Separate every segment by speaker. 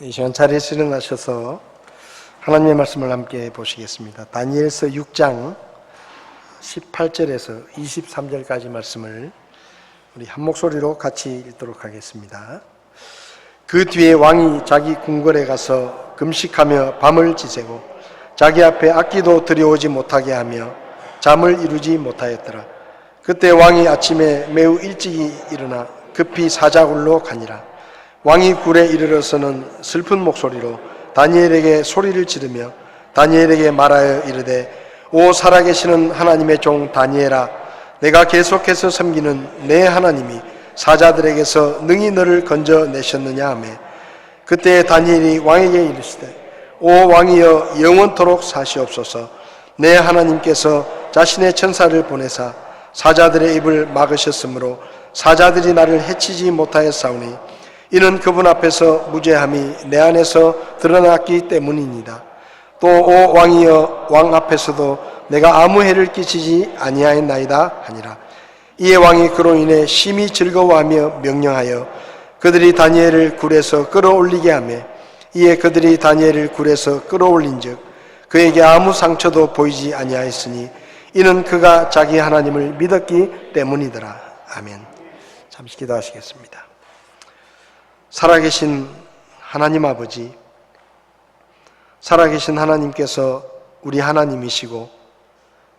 Speaker 1: 이 시간 자리에서 일어나셔서 하나님의 말씀을 함께 보시겠습니다. 다니엘서 6장 18절에서 23절까지 말씀을 우리 한 목소리로 같이 읽도록 하겠습니다. 그 뒤에 왕이 자기 궁궐에 가서 금식하며 밤을 지새고 자기 앞에 악기도 들여오지 못하게 하며 잠을 이루지 못하였더라. 그때 왕이 아침에 매우 일찍이 일어나 급히 사자굴로 가니라. 왕이 굴에 이르러서는 슬픈 목소리로 다니엘에게 소리를 지르며 다니엘에게 말하여 이르되, 오 살아계시는 하나님의 종 다니엘아, 내가 계속해서 섬기는 내 하나님이 사자들에게서 능히 너를 건져내셨느냐 하며, 그때 다니엘이 왕에게 이르시되, 오 왕이여 영원토록 사시옵소서. 내 하나님께서 자신의 천사를 보내사 사자들의 입을 막으셨으므로 사자들이 나를 해치지 못하였사오니 이는 그분 앞에서 무죄함이 내 안에서 드러났기 때문입니다. 또 오 왕이여 왕 앞에서도 내가 아무 해를 끼치지 아니하였나이다 하니라. 이에 왕이 그로 인해 심히 즐거워하며 명령하여 그들이 다니엘을 굴에서 끌어올리게 하며, 이에 그들이 다니엘을 굴에서 끌어올린즉 그에게 아무 상처도 보이지 아니하였으니 이는 그가 자기 하나님을 믿었기 때문이더라. 아멘. 잠시 기도하시겠습니다. 살아계신 하나님 아버지, 살아계신 하나님께서 우리 하나님이시고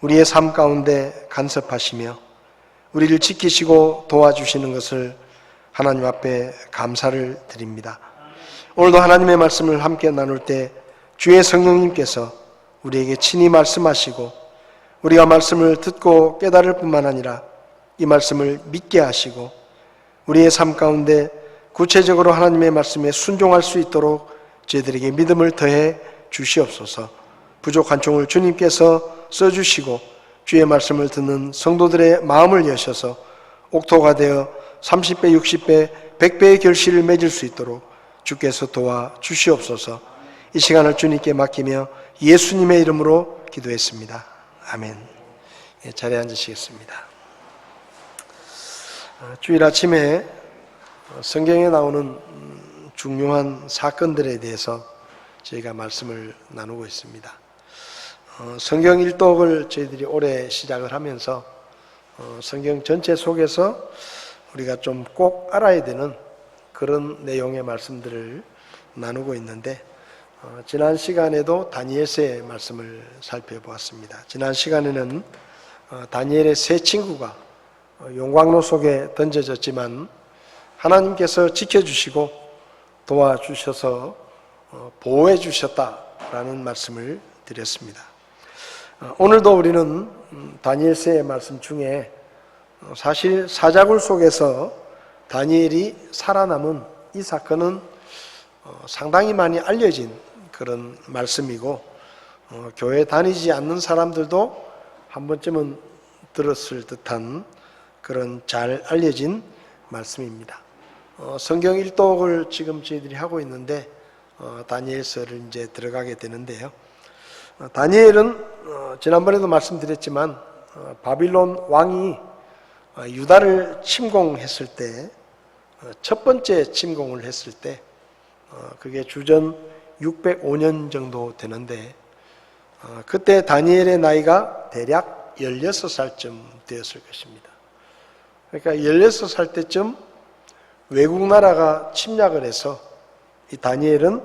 Speaker 1: 우리의 삶 가운데 간섭하시며 우리를 지키시고 도와주시는 것을 하나님 앞에 감사를 드립니다. 오늘도 하나님의 말씀을 함께 나눌 때 주의 성령님께서 우리에게 친히 말씀하시고 우리가 말씀을 듣고 깨달을 뿐만 아니라 이 말씀을 믿게 하시고 우리의 삶 가운데 구체적으로 하나님의 말씀에 순종할 수 있도록 저희들에게 믿음을 더해 주시옵소서. 부족한 종을 주님께서 써주시고 주의 말씀을 듣는 성도들의 마음을 여셔서 옥토가 되어 30배, 60배, 100배의 결실을 맺을 수 있도록 주께서 도와 주시옵소서. 이 시간을 주님께 맡기며 예수님의 이름으로 기도했습니다. 아멘. 자리에 앉으시겠습니다. 주일 아침에 성경에 나오는 중요한 사건들에 대해서 저희가 말씀을 나누고 있습니다. 성경 일독을 저희들이 올해 시작을 하면서 성경 전체 속에서 우리가 좀 꼭 알아야 되는 그런 내용의 말씀들을 나누고 있는데, 지난 시간에도 다니엘서의 말씀을 살펴보았습니다. 지난 시간에는 다니엘의 세 친구가 용광로 속에 던져졌지만 하나님께서 지켜주시고 도와주셔서 보호해 주셨다라는 말씀을 드렸습니다. 오늘도 우리는 다니엘서의 말씀 중에 사실 사자굴 속에서 다니엘이 살아남은 이 사건은 상당히 많이 알려진 그런 말씀이고, 교회 다니지 않는 사람들도 한 번쯤은 들었을 듯한 그런 잘 알려진 말씀입니다. 성경 일독을 지금 저희들이 하고 있는데 다니엘서를 이제 들어가게 되는데요. 다니엘은 지난번에도 말씀드렸지만 바빌론 왕이 유다를 침공했을 때, 첫 번째 침공을 했을 때 그게 주전 605년 정도 되는데, 그때 다니엘의 나이가 대략 16살쯤 되었을 것입니다. 그러니까 16살 때쯤 외국 나라가 침략을 해서 이 다니엘은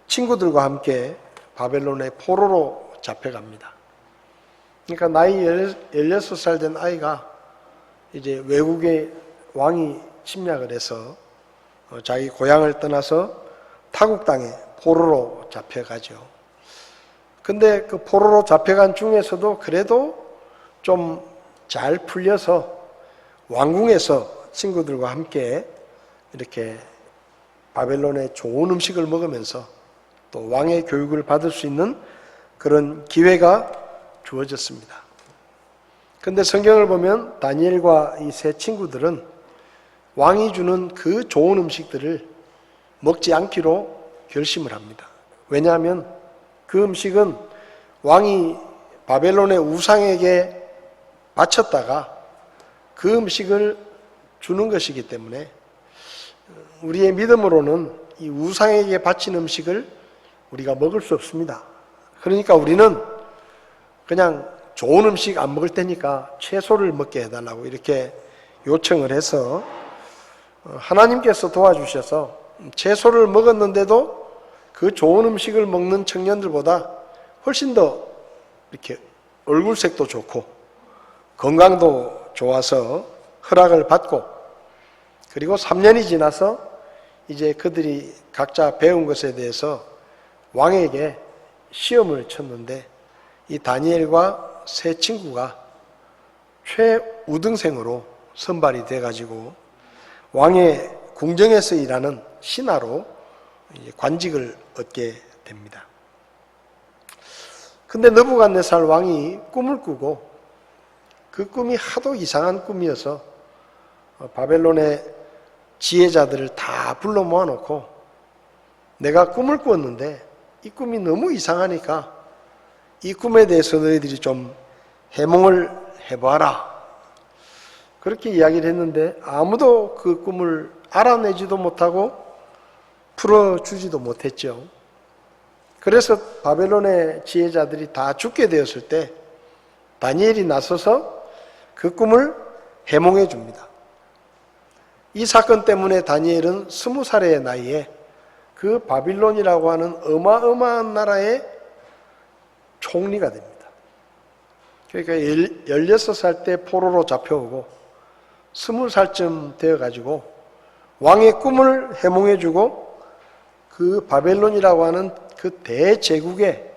Speaker 1: 친구들과 함께 바벨론의 포로로 잡혀갑니다. 그러니까 나이 16살 된 아이가 이제 외국의 왕이 침략을 해서 자기 고향을 떠나서 타국 땅에 포로로 잡혀가죠. 근데 그 포로로 잡혀간 중에서도 그래도 좀 잘 풀려서 왕궁에서 친구들과 함께 이렇게 바벨론의 좋은 음식을 먹으면서 또 왕의 교육을 받을 수 있는 그런 기회가 주어졌습니다. 근데 성경을 보면 다니엘과 이 세 친구들은 왕이 주는 그 좋은 음식들을 먹지 않기로 결심을 합니다. 왜냐하면 그 음식은 왕이 바벨론의 우상에게 바쳤다가 그 음식을 주는 것이기 때문에 우리의 믿음으로는 이 우상에게 바친 음식을 우리가 먹을 수 없습니다. 그러니까 우리는 그냥 좋은 음식 안 먹을 테니까 채소를 먹게 해달라고 이렇게 요청을 해서 하나님께서 도와주셔서 채소를 먹었는데도 그 좋은 음식을 먹는 청년들보다 훨씬 더 이렇게 얼굴색도 좋고 건강도 좋아서 허락을 받고, 그리고 3년이 지나서 이제 그들이 각자 배운 것에 대해서 왕에게 시험을 쳤는데 이 다니엘과 세 친구가 최우등생으로 선발이 돼가지고 왕의 궁정에서 일하는 신하로 관직을 얻게 됩니다. 근데 느부갓네살 왕이 꿈을 꾸고 그 꿈이 하도 이상한 꿈이어서 바벨론의 지혜자들을 다 불러 모아놓고 내가 꿈을 꾸었는데 이 꿈이 너무 이상하니까 이 꿈에 대해서 너희들이 좀 해몽을 해봐라, 그렇게 이야기를 했는데 아무도 그 꿈을 알아내지도 못하고 풀어주지도 못했죠. 그래서 바벨론의 지혜자들이 다 죽게 되었을 때 다니엘이 나서서 그 꿈을 해몽해 줍니다. 이 사건 때문에 다니엘은 20살의 나이에 그 바빌론이라고 하는 어마어마한 나라의 총리가 됩니다. 그러니까 16살 때 포로로 잡혀오고 20살쯤 되어가지고 왕의 꿈을 해몽해주고 그 바벨론이라고 하는 그 대제국의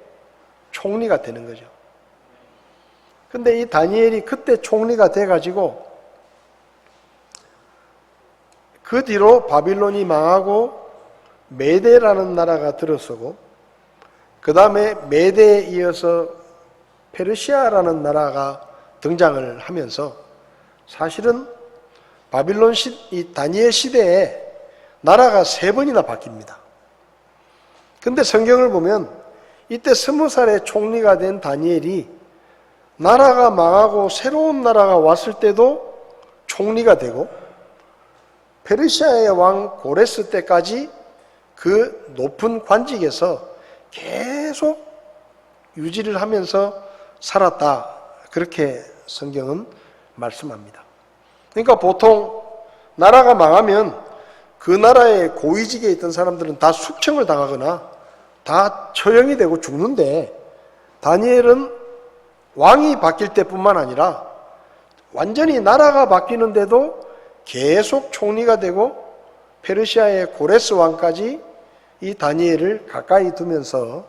Speaker 1: 총리가 되는 거죠. 근데 이 다니엘이 그때 총리가 돼가지고 그 뒤로 바빌론이 망하고 메대라는 나라가 들어서고 그 다음에 메대에 이어서 페르시아라는 나라가 등장을 하면서 사실은 바빌론 이 다니엘 시대에 나라가 3번이나 바뀝니다. 근데 성경을 보면 이때 20살의 총리가 된 다니엘이 나라가 망하고 새로운 나라가 왔을 때도 총리가 되고 페르시아의 왕 고레스 때까지 그 높은 관직에서 계속 유지를 하면서 살았다, 그렇게 성경은 말씀합니다. 그러니까 보통 나라가 망하면 그 나라의 고위직에 있던 사람들은 다 숙청을 당하거나 다 처형이 되고 죽는데 다니엘은 왕이 바뀔 때뿐만 아니라 완전히 나라가 바뀌는데도 계속 총리가 되고 페르시아의 고레스 왕까지 이 다니엘을 가까이 두면서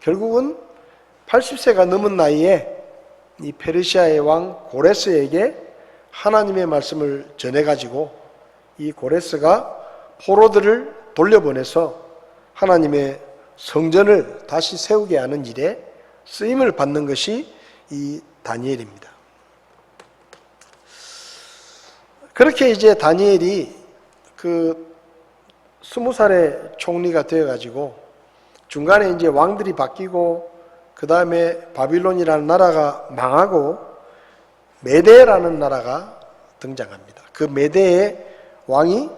Speaker 1: 결국은 80세가 넘은 나이에 이 페르시아의 왕 고레스에게 하나님의 말씀을 전해가지고 이 고레스가 포로들을 돌려보내서 하나님의 성전을 다시 세우게 하는 일에 쓰임을 받는 것이 이 다니엘입니다. 그렇게 이제 다니엘이 그 20살의 총리가 되어가지고 중간에 이제 왕들이 바뀌고 그 다음에 바빌론이라는 나라가 망하고 메대라는 나라가 등장합니다. 그 메대의 왕이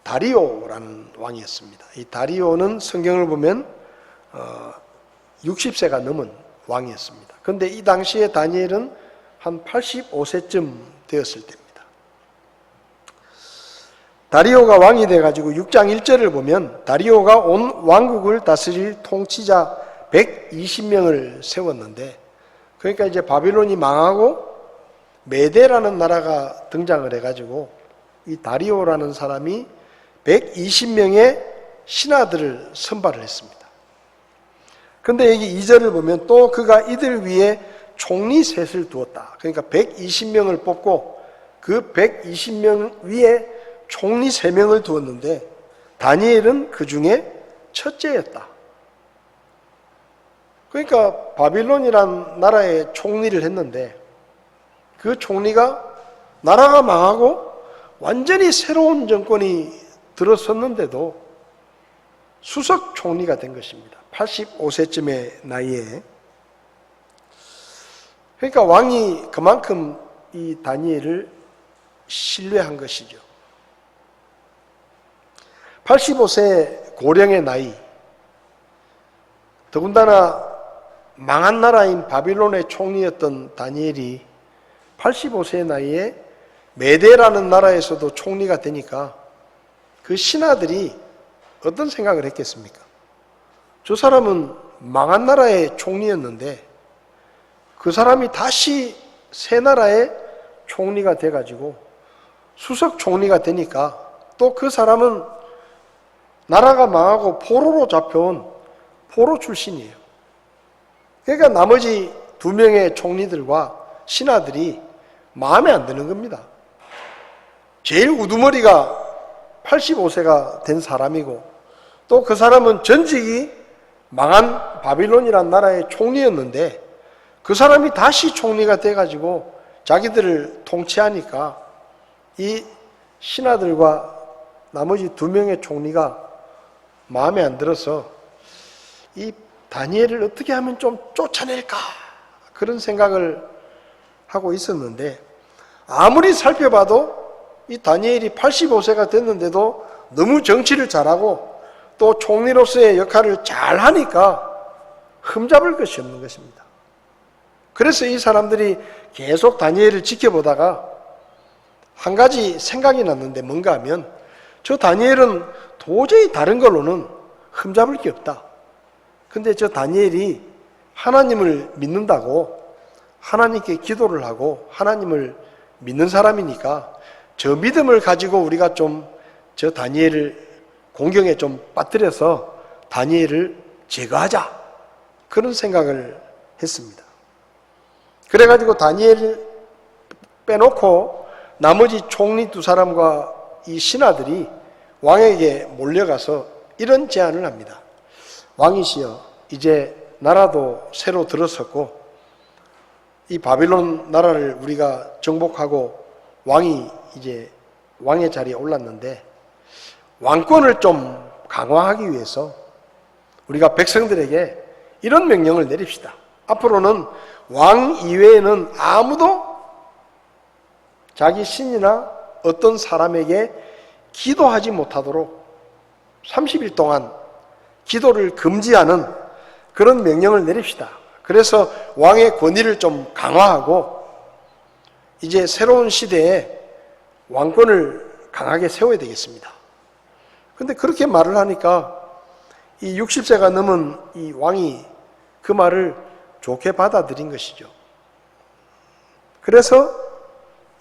Speaker 1: 다리오라는 왕이었습니다. 이 다리오는 성경을 보면 60세가 넘은 왕이었습니다. 그런데 이 당시에 다니엘은 한 85세쯤 되었을 때입니다. 다리오가 왕이 돼가지고 6장 1절을 보면 다리오가 온 왕국을 다스릴 통치자 120명을 세웠는데, 그러니까 이제 바빌론이 망하고 메대라는 나라가 등장을 해가지고 이 다리오라는 사람이 120명의 신하들을 선발을 했습니다. 근데 여기 2절을 보면 또 그가 이들 위에 총리 셋을 두었다. 그러니까 120명을 뽑고 그 120명 위에 총리 3명을 두었는데 다니엘은 그 중에 첫째였다. 그러니까 바빌론이란 나라의 총리를 했는데 그 총리가 나라가 망하고 완전히 새로운 정권이 들어섰는데도 수석 총리가 된 것입니다. 85세쯤의 나이에. 그러니까 왕이 그만큼 이 다니엘을 신뢰한 것이죠. 85세 고령의 나이, 더군다나 망한 나라인 바빌론의 총리였던 다니엘이 85세 나이에 메대라는 나라에서도 총리가 되니까 그 신하들이 어떤 생각을 했겠습니까? 저 사람은 망한 나라의 총리였는데 그 사람이 다시 새 나라의 총리가 돼가지고 수석 총리가 되니까 또 그 사람은 나라가 망하고 포로로 잡혀온 포로 출신이에요. 그러니까 나머지 2명의 총리들과 신하들이 마음에 안 드는 겁니다. 제일 우두머리가 85세가 된 사람이고 또 그 사람은 전직이 망한 바빌론이란 나라의 총리였는데 그 사람이 다시 총리가 돼가지고 자기들을 통치하니까 이 신하들과 나머지 2명의 총리가 마음에 안 들어서 이 다니엘을 어떻게 하면 좀 쫓아낼까 그런 생각을 하고 있었는데 아무리 살펴봐도 이 다니엘이 85세가 됐는데도 너무 정치를 잘하고 또 총리로서의 역할을 잘하니까 흠잡을 것이 없는 것입니다. 그래서 이 사람들이 계속 다니엘을 지켜보다가 한 가지 생각이 났는데 뭔가 하면 저 다니엘은 도저히 다른 걸로는 흠잡을 게 없다. 근데 저 다니엘이 하나님을 믿는다고 하나님께 기도를 하고 하나님을 믿는 사람이니까 저 믿음을 가지고 우리가 좀 저 다니엘을 공경에 좀 빠뜨려서 다니엘을 제거하자. 그런 생각을 했습니다. 그래가지고 다니엘을 빼놓고 나머지 총리 2사람과 이 신하들이 왕에게 몰려가서 이런 제안을 합니다. 왕이시여, 이제 나라도 새로 들어섰고 이 바빌론 나라를 우리가 정복하고 왕이 이제 왕의 자리에 올랐는데 왕권을 좀 강화하기 위해서 우리가 백성들에게 이런 명령을 내립시다. 앞으로는 왕 이외에는 아무도 자기 신이나 어떤 사람에게 기도하지 못하도록 30일 동안 기도를 금지하는 그런 명령을 내립시다. 그래서 왕의 권위를 좀 강화하고 이제 새로운 시대에 왕권을 강하게 세워야 되겠습니다. 그런데 그렇게 말을 하니까 이 60세가 넘은 이 왕이 그 말을 좋게 받아들인 것이죠. 그래서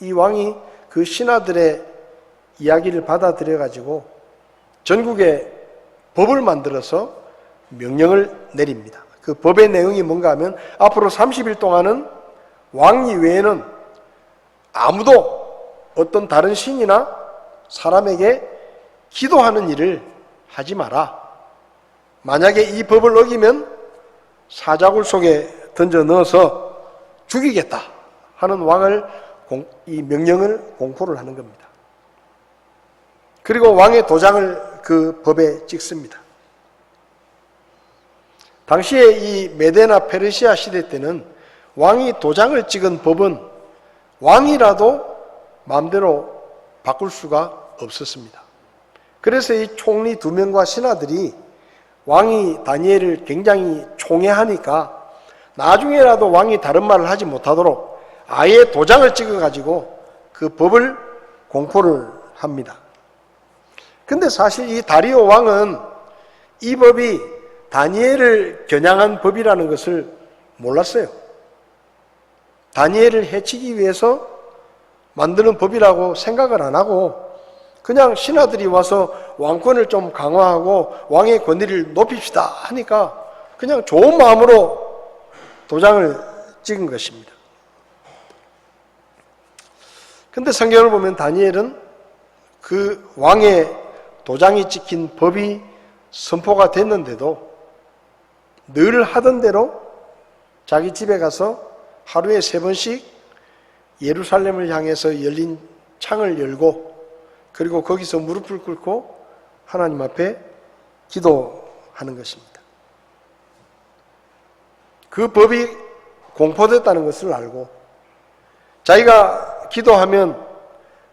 Speaker 1: 이 왕이 그 신하들의 이야기를 받아들여 가지고 전국에 법을 만들어서 명령을 내립니다. 그 법의 내용이 뭔가 하면 앞으로 30일 동안은 왕 이외에는 아무도 어떤 다른 신이나 사람에게 기도하는 일을 하지 마라. 만약에 이 법을 어기면 사자굴 속에 던져 넣어서 죽이겠다 하는 이 명령을 공포를 하는 겁니다. 그리고 왕의 도장을 그 법에 찍습니다. 당시에 이 메데나 페르시아 시대 때는 왕이 도장을 찍은 법은 왕이라도 마음대로 바꿀 수가 없었습니다. 그래서 이 총리 2명과 신하들이 왕이 다니엘을 굉장히 총애하니까 나중에라도 왕이 다른 말을 하지 못하도록 아예 도장을 찍어가지고 그 법을 공포를 합니다. 근데 사실 이 다리오 왕은 이 법이 다니엘을 겨냥한 법이라는 것을 몰랐어요. 다니엘을 해치기 위해서 만드는 법이라고 생각을 안 하고 그냥 신하들이 와서 왕권을 좀 강화하고 왕의 권위를 높입시다 하니까 그냥 좋은 마음으로 도장을 찍은 것입니다. 근데 성경을 보면 다니엘은 그 왕의 도장이 찍힌 법이 선포가 됐는데도 늘 하던 대로 자기 집에 가서 하루에 3번씩 예루살렘을 향해서 열린 창을 열고 그리고 거기서 무릎을 꿇고 하나님 앞에 기도하는 것입니다. 그 법이 공포됐다는 것을 알고 자기가 기도하면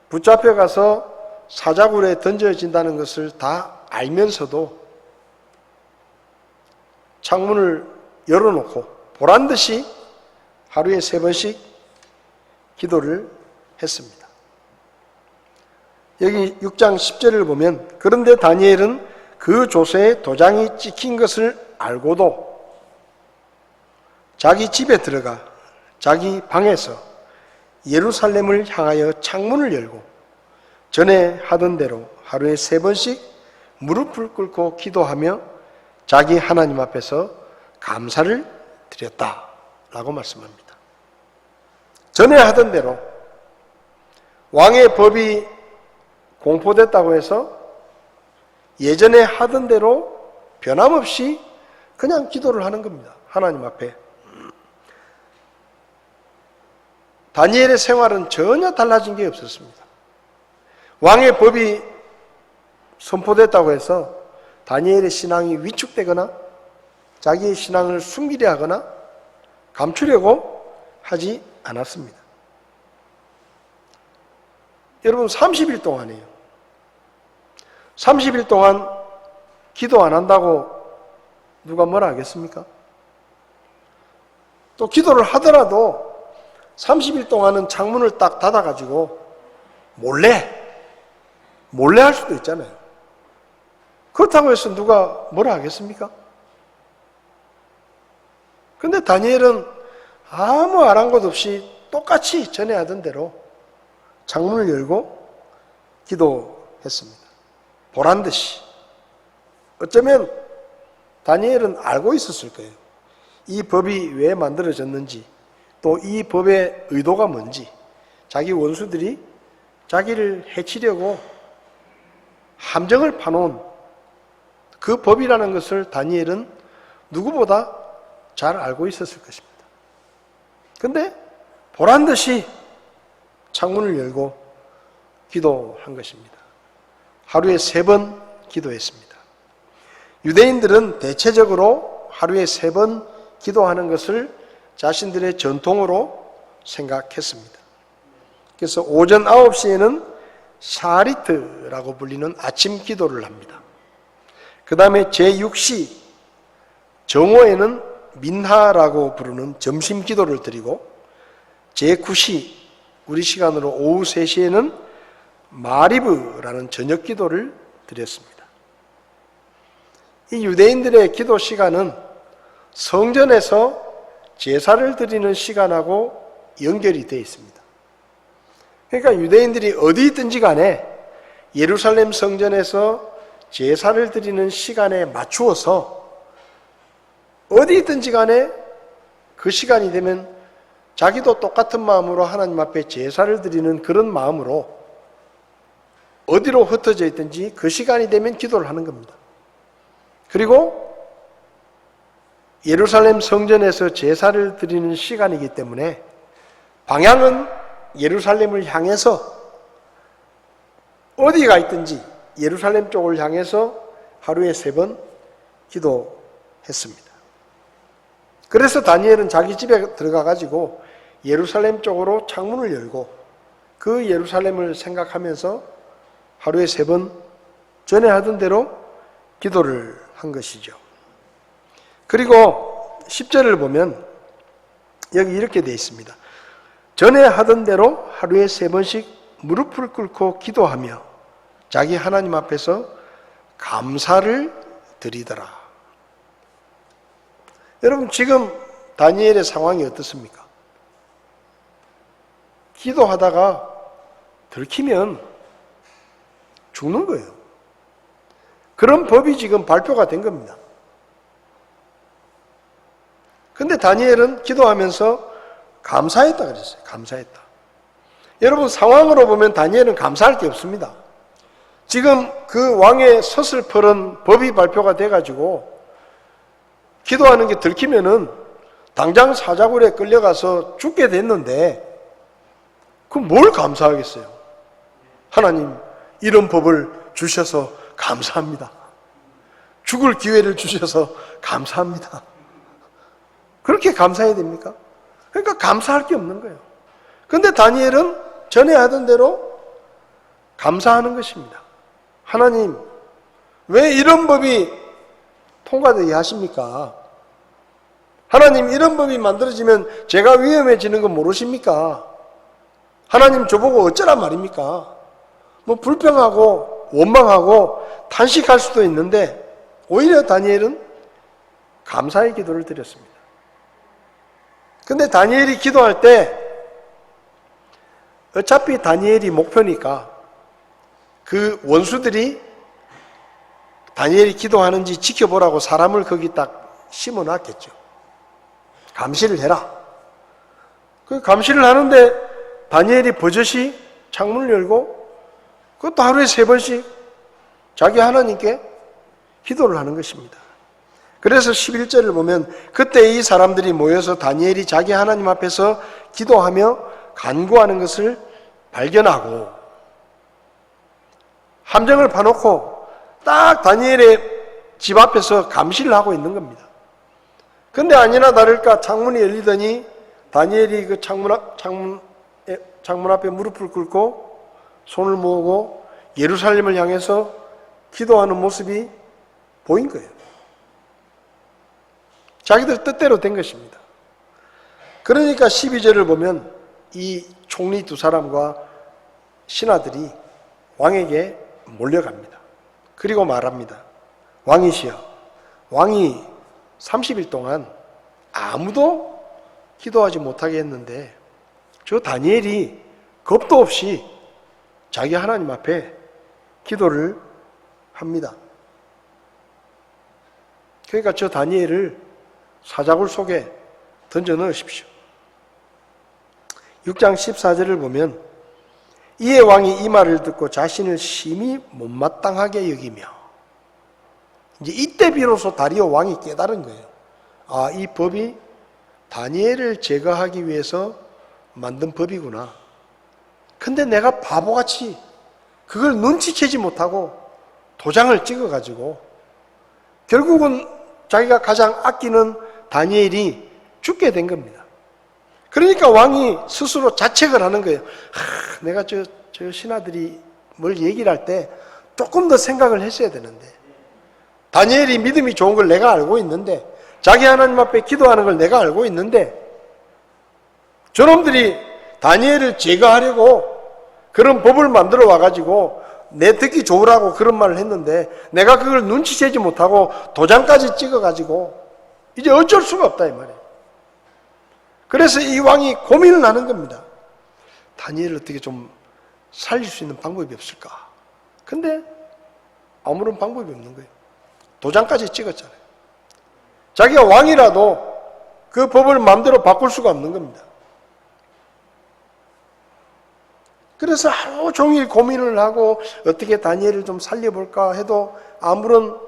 Speaker 1: 붙잡혀가서 사자굴에 던져진다는 것을 다 알면서도 창문을 열어놓고 보란듯이 하루에 3번씩 기도를 했습니다. 여기 6장 10절을 보면 그런데 다니엘은 그 조서에 도장이 찍힌 것을 알고도 자기 집에 들어가 자기 방에서 예루살렘을 향하여 창문을 열고 전에 하던 대로 하루에 3번씩 무릎을 꿇고 기도하며 자기 하나님 앞에서 감사를 드렸다라고 말씀합니다. 전에 하던 대로 왕의 법이 공포됐다고 해서 예전에 하던 대로 변함없이 그냥 기도를 하는 겁니다. 하나님 앞에. 다니엘의 생활은 전혀 달라진 게 없었습니다. 왕의 법이 선포됐다고 해서 다니엘의 신앙이 위축되거나 자기의 신앙을 숨기려 하거나 감추려고 하지 않았습니다. 여러분 30일 동안이에요. 30일 동안 기도 안 한다고 누가 뭐라 하겠습니까? 또 기도를 하더라도 30일 동안은 창문을 딱 닫아가지고 몰래 할 수도 있잖아요. 그렇다고 해서 누가 뭐라 하겠습니까? 근데 다니엘은 아무 아랑곳 없이 똑같이 전에 하던 대로 창문을 열고 기도했습니다. 보란듯이. 어쩌면 다니엘은 알고 있었을 거예요. 이 법이 왜 만들어졌는지, 또 이 법의 의도가 뭔지, 자기 원수들이 자기를 해치려고 함정을 파놓은 그 법이라는 것을 다니엘은 누구보다 잘 알고 있었을 것입니다. 근데 보란듯이 창문을 열고 기도한 것입니다. 하루에 3번 기도했습니다. 유대인들은 대체적으로 하루에 3번 기도하는 것을 자신들의 전통으로 생각했습니다. 그래서 오전 9시에는 샤리트라고 불리는 아침 기도를 합니다. 그 다음에 제6시 정오에는 민하라고 부르는 점심 기도를 드리고 제9시 우리 시간으로 오후 3시에는 마리브라는 저녁 기도를 드렸습니다. 이 유대인들의 기도 시간은 성전에서 제사를 드리는 시간하고 연결이 되어 있습니다. 그러니까 유대인들이 어디 있든지 간에 예루살렘 성전에서 제사를 드리는 시간에 맞추어서 어디 있든지 간에 그 시간이 되면 자기도 똑같은 마음으로 하나님 앞에 제사를 드리는 그런 마음으로 어디로 흩어져 있든지 그 시간이 되면 기도를 하는 겁니다. 그리고 예루살렘 성전에서 제사를 드리는 시간이기 때문에 방향은 예루살렘을 향해서 어디가 있든지 예루살렘 쪽을 향해서 하루에 3번 기도했습니다. 그래서 다니엘은 자기 집에 들어가가지고 예루살렘 쪽으로 창문을 열고 그 예루살렘을 생각하면서 하루에 3번 전에 하던 대로 기도를 한 것이죠. 그리고 10절을 보면 여기 이렇게 되어 있습니다. 전에 하던 대로 하루에 3번씩 무릎을 꿇고 기도하며 자기 하나님 앞에서 감사를 드리더라. 여러분 지금 다니엘의 상황이 어떻습니까? 기도하다가 들키면 죽는 거예요. 그런 법이 지금 발표가 된 겁니다. 근데 다니엘은 기도하면서 감사했다 그랬어요. 감사했다. 여러분 상황으로 보면 다니엘은 감사할 게 없습니다. 지금 그 왕의 서슬퍼런 법이 발표가 돼가지고 기도하는 게 들키면은 당장 사자굴에 끌려가서 죽게 됐는데 그럼 뭘 감사하겠어요? 하나님 이런 법을 주셔서 감사합니다. 죽을 기회를 주셔서 감사합니다. 그렇게 감사해야 됩니까? 그러니까 감사할 게 없는 거예요. 그런데 다니엘은 전에 하던 대로 감사하는 것입니다. 하나님, 왜 이런 법이 통과되게 하십니까? 하나님 이런 법이 만들어지면 제가 위험해지는 거 모르십니까? 하나님 저보고 어쩌란 말입니까? 뭐 불평하고 원망하고 탄식할 수도 있는데 오히려 다니엘은 감사의 기도를 드렸습니다. 근데 다니엘이 기도할 때 어차피 다니엘이 목표니까 그 원수들이 다니엘이 기도하는지 지켜보라고 사람을 거기 딱 심어놨겠죠. 감시를 해라. 그 감시를 하는데 다니엘이 버젓이 창문을 열고 그것도 하루에 3번씩 자기 하나님께 기도를 하는 것입니다. 그래서 11절을 보면 그때 이 사람들이 모여서 다니엘이 자기 하나님 앞에서 기도하며 간구하는 것을 발견하고 함정을 파놓고 딱 다니엘의 집 앞에서 감시를 하고 있는 겁니다. 근데 아니나 다를까 창문이 열리더니 다니엘이 그 창문 앞에 무릎을 꿇고 손을 모으고 예루살렘을 향해서 기도하는 모습이 보인 거예요. 자기들 뜻대로 된 것입니다. 그러니까 12절을 보면 이 총리 2사람과 신하들이 왕에게 몰려갑니다. 그리고 말합니다. 왕이시여, 왕이 30일 동안 아무도 기도하지 못하게 했는데 저 다니엘이 겁도 없이 자기 하나님 앞에 기도를 합니다. 그러니까 저 다니엘을 사자굴 속에 던져 넣으십시오. 6장 14절을 보면 이에 왕이 이 말을 듣고 자신을 심히 못마땅하게 여기며 이제 이때 비로소 다리오 왕이 깨달은 거예요. 아, 이 법이 다니엘을 제거하기 위해서 만든 법이구나. 근데 내가 바보같이 그걸 눈치채지 못하고 도장을 찍어가지고 결국은 자기가 가장 아끼는 다니엘이 죽게 된 겁니다. 그러니까 왕이 스스로 자책을 하는 거예요. 내가 저 신하들이 뭘 얘기를 할 때 조금 더 생각을 했어야 되는데 다니엘이 믿음이 좋은 걸 내가 알고 있는데 자기 하나님 앞에 기도하는 걸 내가 알고 있는데 저놈들이 다니엘을 제거하려고 그런 법을 만들어 와가지고 내 듣기 좋으라고 그런 말을 했는데 내가 그걸 눈치채지 못하고 도장까지 찍어가지고 이제 어쩔 수가 없다 이 말이에요. 그래서 이 왕이 고민을 하는 겁니다. 다니엘을 어떻게 좀 살릴 수 있는 방법이 없을까? 근데 아무런 방법이 없는 거예요. 도장까지 찍었잖아요. 자기가 왕이라도 그 법을 마음대로 바꿀 수가 없는 겁니다. 그래서 하루 종일 고민을 하고 어떻게 다니엘을 좀 살려볼까 해도 아무런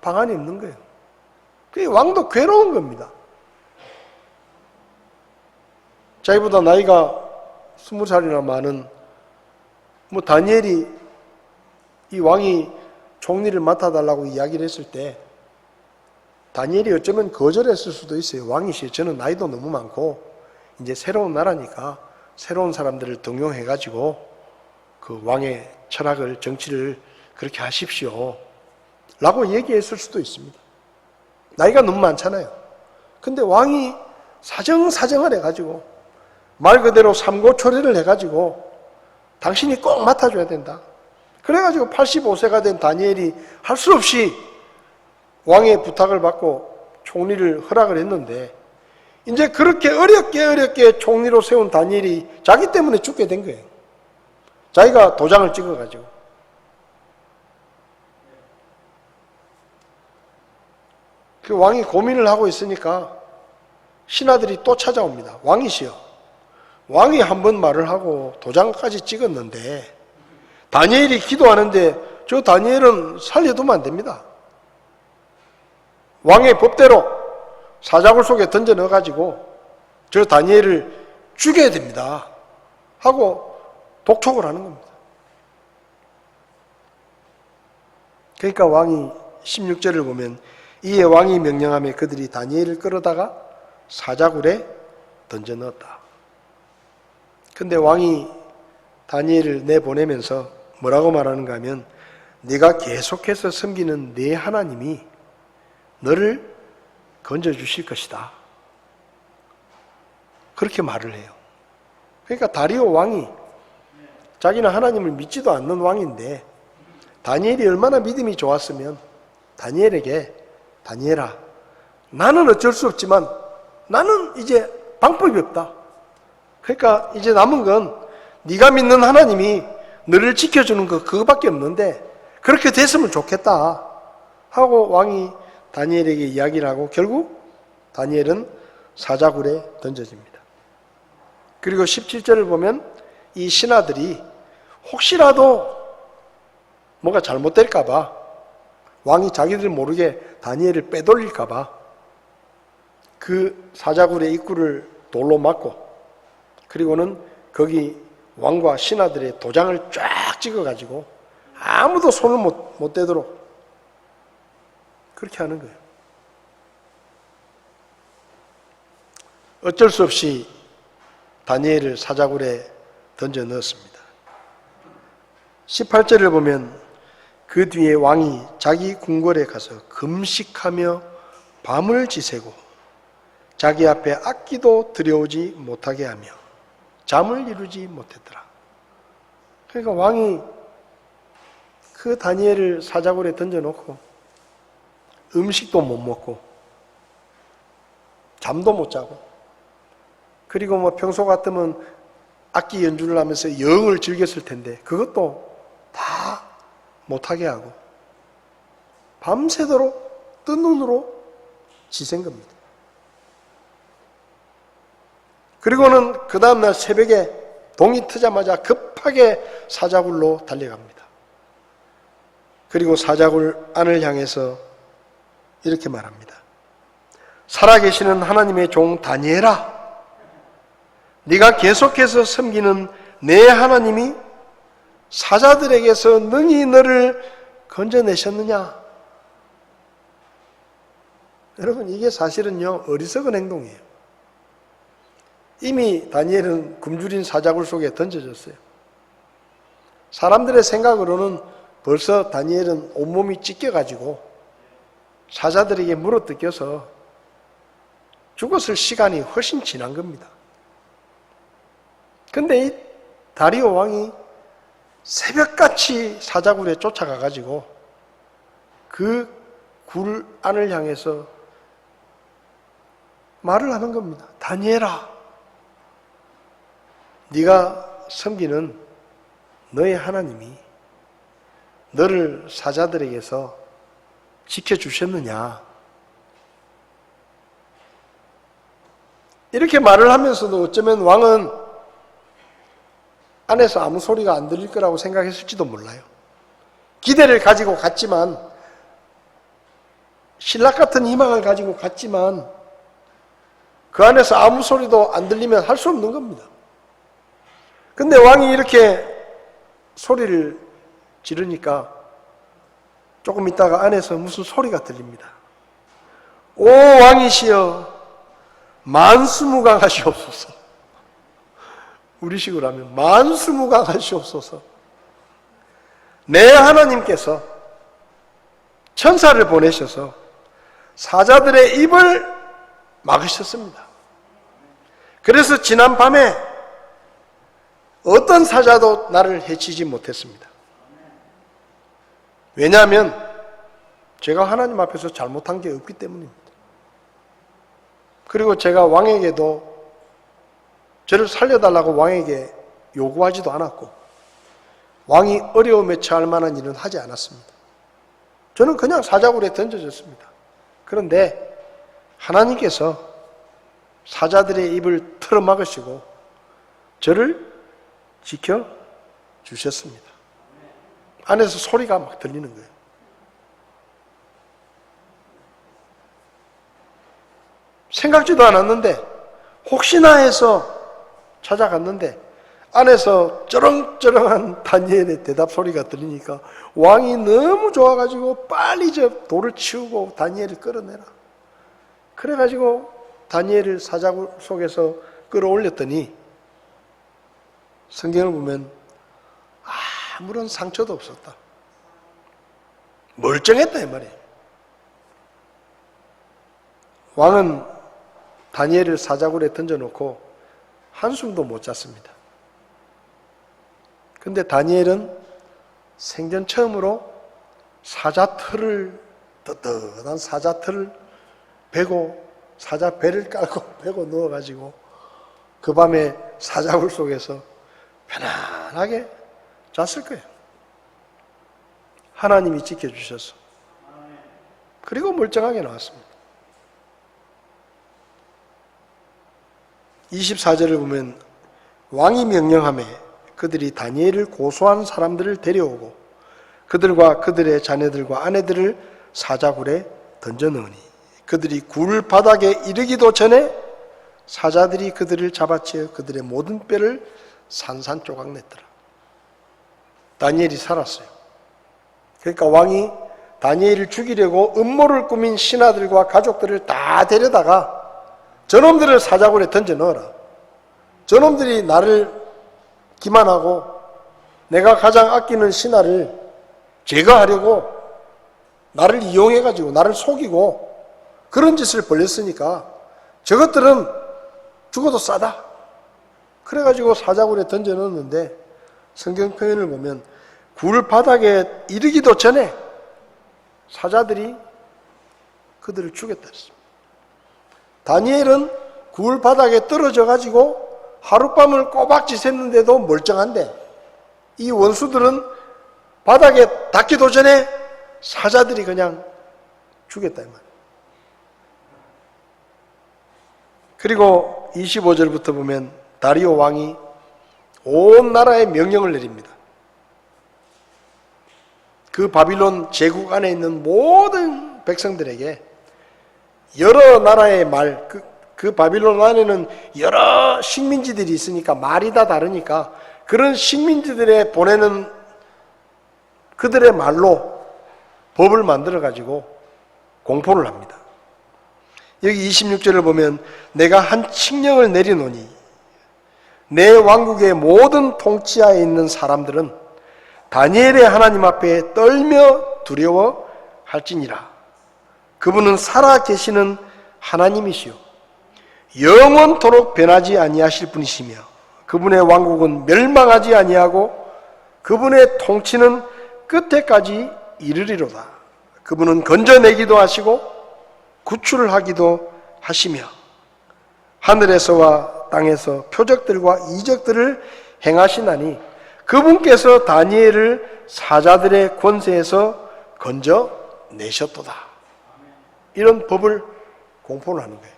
Speaker 1: 방안이 없는 거예요. 그 왕도 괴로운 겁니다. 자기보다 나이가 20살이나 많은 다니엘이 이 왕이 총리를 맡아달라고 이야기를 했을 때 다니엘이 어쩌면 거절했을 수도 있어요. 왕이시여, 저는 나이도 너무 많고 이제 새로운 나라니까 새로운 사람들을 등용해가지고 그 왕의 철학을, 정치를 그렇게 하십시오 라고 얘기했을 수도 있습니다. 나이가 너무 많잖아요. 근데 왕이 사정사정을 해가지고 말 그대로 삼고초려를 해가지고 당신이 꼭 맡아줘야 된다. 그래가지고 85세가 된 다니엘이 할 수 없이 왕의 부탁을 받고 총리를 허락을 했는데 이제 그렇게 어렵게 총리로 세운 다니엘이 자기 때문에 죽게 된 거예요. 자기가 도장을 찍어가지고. 그 왕이 고민을 하고 있으니까 신하들이 또 찾아옵니다. 왕이시여, 왕이 한 번 말을 하고 도장까지 찍었는데 다니엘이 기도하는데 저 다니엘은 살려두면 안 됩니다. 왕의 법대로 사자굴 속에 던져 넣어가지고 저 다니엘을 죽여야 됩니다 하고 독촉을 하는 겁니다. 그러니까 왕이 16절을 보면 이에 왕이 명령하며 그들이 다니엘을 끌어다가 사자굴에 던져 넣었다. 근데 왕이 다니엘을 내보내면서 뭐라고 말하는가 하면 네가 계속해서 섬기는 네 하나님이 너를 건져주실 것이다. 그렇게 말을 해요. 그러니까 다리오 왕이 자기는 하나님을 믿지도 않는 왕인데 다니엘이 얼마나 믿음이 좋았으면 다니엘에게 다니엘아, 나는 어쩔 수 없지만 나는 이제 방법이 없다. 그러니까 이제 남은 건 네가 믿는 하나님이 너를 지켜주는 거 그거밖에 없는데 그렇게 됐으면 좋겠다 하고 왕이 다니엘에게 이야기를 하고 결국 다니엘은 사자굴에 던져집니다. 그리고 17절을 보면 이 신하들이 혹시라도 뭐가 잘못될까 봐 왕이 자기들 모르게 다니엘을 빼돌릴까 봐 그 사자굴의 입구를 돌로 막고 그리고는 거기 왕과 신하들의 도장을 쫙 찍어가지고 아무도 손을 못 대도록 그렇게 하는 거예요. 어쩔 수 없이 다니엘을 사자굴에 던져 넣었습니다. 18절을 보면 그 뒤에 왕이 자기 궁궐에 가서 금식하며 밤을 지새고 자기 앞에 악기도 들여오지 못하게 하며 잠을 이루지 못했더라. 그러니까 왕이 그 다니엘을 사자굴에 던져놓고 음식도 못 먹고 잠도 못 자고 그리고 뭐 평소 같으면 악기 연주를 하면서 영을 즐겼을 텐데 그것도 다 못하게 하고 밤새도록 뜬 눈으로 지샌 겁니다. 그리고는 그 다음날 새벽에 동이 트자마자 급하게 사자굴로 달려갑니다. 그리고 사자굴 안을 향해서 이렇게 말합니다. 살아계시는 하나님의 종 다니엘아, 네가 계속해서 섬기는 내 하나님이 사자들에게서 능히 너를 건져내셨느냐? 여러분, 이게 사실은요 어리석은 행동이에요. 이미 다니엘은 굶주린 사자굴 속에 던져졌어요. 사람들의 생각으로는 벌써 다니엘은 온몸이 찢겨가지고 사자들에게 물어뜯겨서 죽었을 시간이 훨씬 지난 겁니다. 근데 이 다리오 왕이 새벽같이 사자굴에 쫓아가가지고 그 굴 안을 향해서 말을 하는 겁니다. 다니엘아, 네가 섬기는 너의 하나님이 너를 사자들에게서 지켜주셨느냐? 이렇게 말을 하면서도 어쩌면 왕은 안에서 아무 소리가 안 들릴 거라고 생각했을지도 몰라요. 기대를 가지고 갔지만, 신락 같은 희망을 가지고 갔지만 그 안에서 아무 소리도 안 들리면 할 수 없는 겁니다. 근데 왕이 이렇게 소리를 지르니까 조금 있다가 안에서 무슨 소리가 들립니다. 오 왕이시여, 만수무강하시옵소서. 우리식으로 하면 만수무강하시옵소서. 내 하나님께서 천사를 보내셔서 사자들의 입을 막으셨습니다. 그래서 지난 밤에 어떤 사자도 나를 해치지 못했습니다. 왜냐하면 제가 하나님 앞에서 잘못한 게 없기 때문입니다. 그리고 제가 왕에게도 저를 살려달라고 왕에게 요구하지도 않았고 왕이 어려움에 처할 만한 일은 하지 않았습니다. 저는 그냥 사자굴에 던져졌습니다. 그런데 하나님께서 사자들의 입을 틀어막으시고 저를 지켜주셨습니다. 안에서 소리가 막 들리는 거예요. 생각지도 않았는데 혹시나 해서 찾아갔는데 안에서 쩌렁쩌렁한 다니엘의 대답 소리가 들리니까 왕이 너무 좋아가지고 빨리 저 돌을 치우고 다니엘을 끌어내라. 그래가지고 다니엘을 사자굴 속에서 끌어올렸더니 성경을 보면 아무런 상처도 없었다. 멀쩡했다 이 말이에요. 왕은 다니엘을 사자굴에 던져놓고 한숨도 못 잤습니다. 근데 다니엘은 생전 처음으로 떳떳한 사자털을 베고 사자 배를 깔고 베고 누워가지고 그 밤에 사자굴 속에서 편안하게 잤을 거예요. 하나님이 지켜주셔서. 그리고 멀쩡하게 나왔습니다. 24절을 보면 왕이 명령하며 그들이 다니엘을 고소한 사람들을 데려오고 그들과 그들의 자녀들과 아내들을 사자굴에 던져넣으니 그들이 굴 바닥에 이르기도 전에 사자들이 그들을 잡아채어 그들의 모든 뼈를 산산조각 냈더라. 다니엘이 살았어요. 그러니까 왕이 다니엘을 죽이려고 음모를 꾸민 신하들과 가족들을 다 데려다가 저놈들을 사자굴에 던져 넣어라. 저놈들이 나를 기만하고 내가 가장 아끼는 신하를 제거하려고 나를 이용해가지고 나를 속이고 그런 짓을 벌였으니까 저것들은 죽어도 싸다. 그래가지고 사자굴에 던져 넣었는데 성경 표현을 보면 굴 바닥에 이르기도 전에 사자들이 그들을 죽였다 했습니다. 다니엘은 굴 바닥에 떨어져 가지고 하룻밤을 꼬박지 샜는데도 멀쩡한데 이 원수들은 바닥에 닿기도 전에 사자들이 그냥 죽였다 이 말이에요. 그리고 25절부터 보면 다리오 왕이 온 나라에 명령을 내립니다. 그 바빌론 제국 안에 있는 모든 백성들에게 여러 나라의 말, 그 바빌론 안에는 여러 식민지들이 있으니까 말이 다 다르니까 그런 식민지들에 보내는 그들의 말로 법을 만들어 가지고 공포를 합니다. 여기 26절을 보면 내가 한 칙령을 내리노니 내 왕국의 모든 통치하에 있는 사람들은 다니엘의 하나님 앞에 떨며 두려워 할지니라. 그분은 살아 계시는 하나님이시요 영원토록 변하지 아니하실 분이시며 그분의 왕국은 멸망하지 아니하고 그분의 통치는 끝에까지 이르리로다. 그분은 건져내기도 하시고 구출하기도 하시며 하늘에서와 땅에서 표적들과 이적들을 행하시나니 그분께서 다니엘을 사자들의 권세에서 건져내셨도다. 이런 법을 공포를 하는 거예요.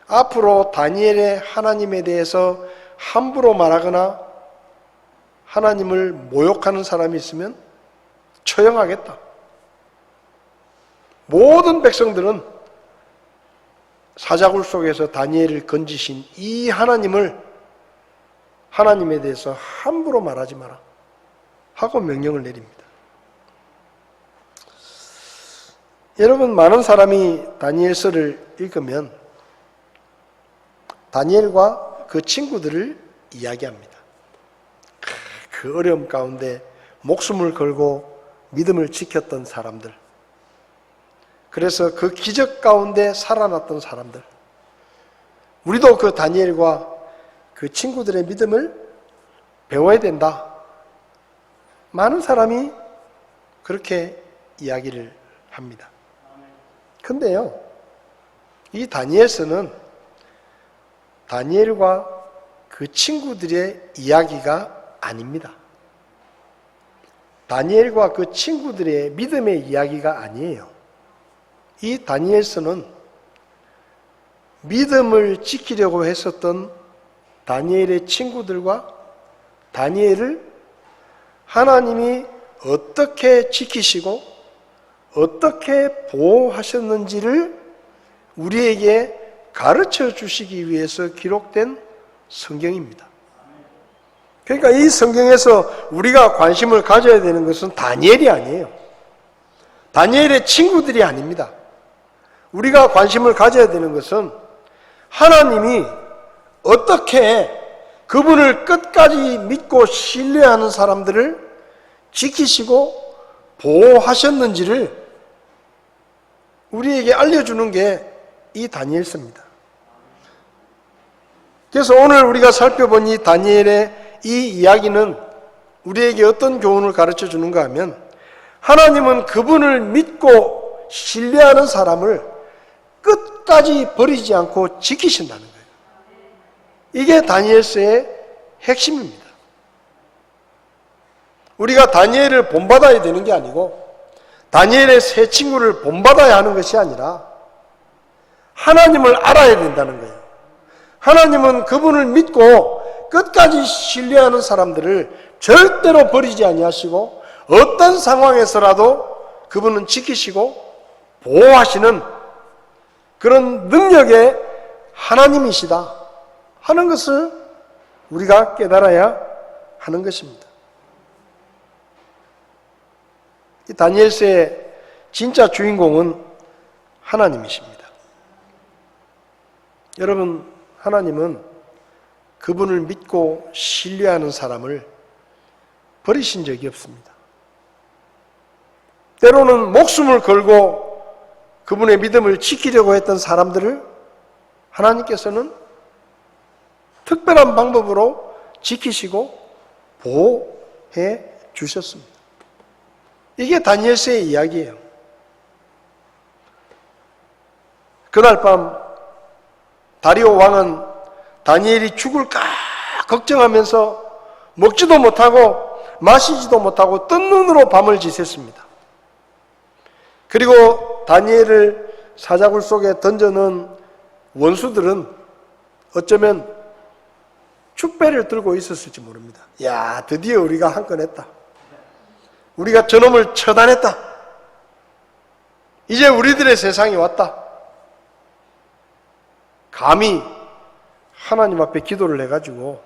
Speaker 1: 앞으로 다니엘의 하나님에 대해서 함부로 말하거나 하나님을 모욕하는 사람이 있으면 처형하겠다. 모든 백성들은 사자굴 속에서 다니엘을 건지신 이 하나님에 대해서 함부로 말하지 마라 하고 명령을 내립니다. 여러분, 많은 사람이 다니엘서를 읽으면 다니엘과 그 친구들을 이야기합니다. 그 어려움 가운데 목숨을 걸고 믿음을 지켰던 사람들, 그래서 그 기적 가운데 살아났던 사람들, 우리도 그 다니엘과 그 친구들의 믿음을 배워야 된다. 많은 사람이 그렇게 이야기를 합니다. 근데요, 이 다니엘서는 다니엘과 그 친구들의 이야기가 아닙니다. 다니엘과 그 친구들의 믿음의 이야기가 아니에요. 이 다니엘서는 믿음을 지키려고 했었던 다니엘의 친구들과 다니엘을 하나님이 어떻게 지키시고 어떻게 보호하셨는지를 우리에게 가르쳐 주시기 위해서 기록된 성경입니다. 그러니까 이 성경에서 우리가 관심을 가져야 되는 것은 다니엘이 아니에요. 다니엘의 친구들이 아닙니다. 우리가 관심을 가져야 되는 것은 하나님이 어떻게 그분을 끝까지 믿고 신뢰하는 사람들을 지키시고 보호하셨는지를 우리에게 알려주는 게 이 다니엘서입니다. 그래서 오늘 우리가 살펴본 이 다니엘의 이 이야기는 우리에게 어떤 교훈을 가르쳐 주는가 하면, 하나님은 그분을 믿고 신뢰하는 사람을 끝까지 버리지 않고 지키신다는 거예요. 이게 다니엘서의 핵심입니다. 우리가 다니엘을 본받아야 되는 게 아니고 다니엘의 세 친구를 본받아야 하는 것이 아니라 하나님을 알아야 된다는 거예요. 하나님은 그분을 믿고 끝까지 신뢰하는 사람들을 절대로 버리지 아니하시고 어떤 상황에서라도 그분은 지키시고 보호하시는 그런 능력의 하나님이시다 하는 것을 우리가 깨달아야 하는 것입니다. 이 다니엘서의 진짜 주인공은 하나님이십니다. 여러분, 하나님은 그분을 믿고 신뢰하는 사람을 버리신 적이 없습니다. 때로는 목숨을 걸고 그분의 믿음을 지키려고 했던 사람들을 하나님께서는 특별한 방법으로 지키시고 보호해 주셨습니다. 이게 다니엘서의 이야기예요. 그날 밤 다리오 왕은 다니엘이 죽을까 걱정하면서 먹지도 못하고 마시지도 못하고 뜬 눈으로 밤을 지샜습니다. 그리고 다니엘을 사자굴 속에 던져놓은 원수들은 어쩌면 축배를 들고 있었을지 모릅니다. 야, 드디어 우리가 한 건 했다. 우리가 저놈을 처단했다. 이제 우리들의 세상이 왔다. 감히 하나님 앞에 기도를 해가지고